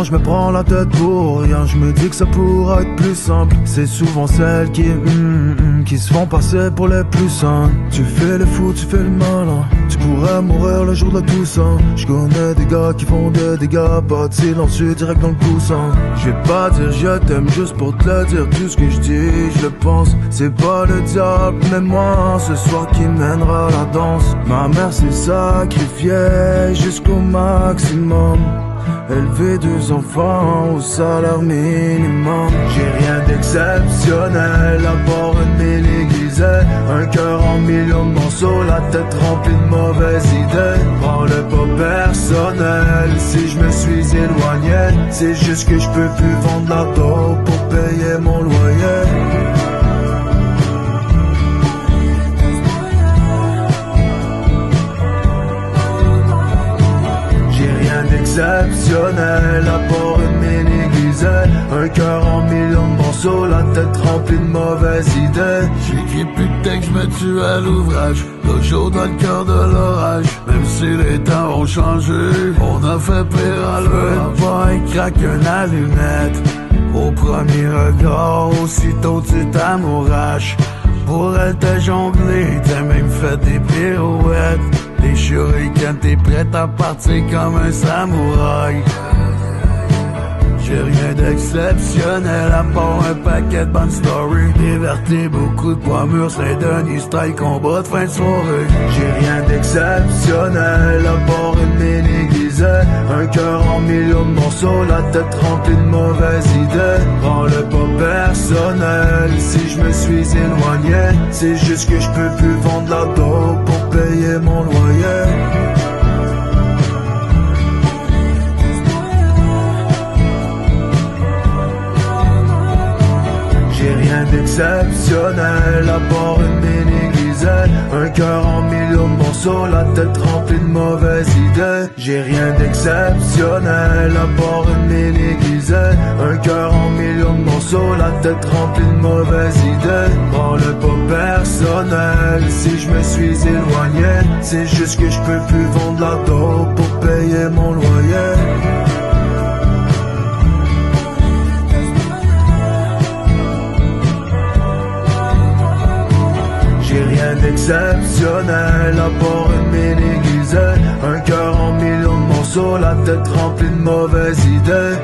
je me prends la tête pour rien. Je me dis que ça pourra être plus simple. C'est souvent celles qui se font passer pour les plus sains. Tu fais le fou, tu fais le malin. Tu pourrais mourir le jour de la Toussaint. Je connais des gars qui font des dégâts, pas de silencieux direct dans le coussin. Je vais pas dire je t'aime juste pour te le dire. Tout ce que je dis, je le pense. C'est pas le diable, mais moi, ce soir qui mènera la danse. Ma mère s'est sacrifiée jusqu'au maximum. Élever 2 enfants au salaire minimum. J'ai rien d'exceptionnel à part une belle aiguisée. Un cœur en millions de morceaux, la tête remplie de mauvaises idées. Prends-le pas personnel si je me suis éloigné. C'est juste que je peux plus vendre la dope pour payer mon loyer. Exceptionnel à part une mine aiguisée. Un cœur en millions de morceaux, la tête remplie de mauvaises idées. J'écris plus de texte, je me tue à l'ouvrage. L'eau chaude dans le cœur de l'orage. Même si les temps ont changé, on a fait pire à l'heure. Le boy craque une allumette. Au premier regard, aussitôt tu t'amouraches. Pour elle t'as jonglé, t'as même fait des pirouettes. Les shurikens, t'es prête à partir comme un samouraï. J'ai rien d'exceptionnel à part un paquet de bonnes stories. Diverti, beaucoup de poids mûrs, Saint-Denis style, combat de fin de soirée. J'ai rien d'exceptionnel à part une mine aiguisée. Un cœur en millions de morceaux, la tête remplie de mauvaises idées. Prends-le pas personnel si je me suis éloigné. C'est juste que je peux plus vendre la dope pour payer mon loyer. J'ai rien d'exceptionnel à part une mine aiguisée. Un cœur en millions de morceaux, la tête remplie de mauvaises idées. J'ai rien d'exceptionnel à part une mine aiguisée. Un cœur en millions de morceaux, la tête remplie de mauvaises idées. Prends-le pas personnel si je me suis éloigné. C'est juste que je peux plus vendre la dope pour payer mon loyer. J'ai rien d'exceptionnel à part une mine aiguisée. Un cœur en millions de morceaux, la tête remplie de mauvaises idées.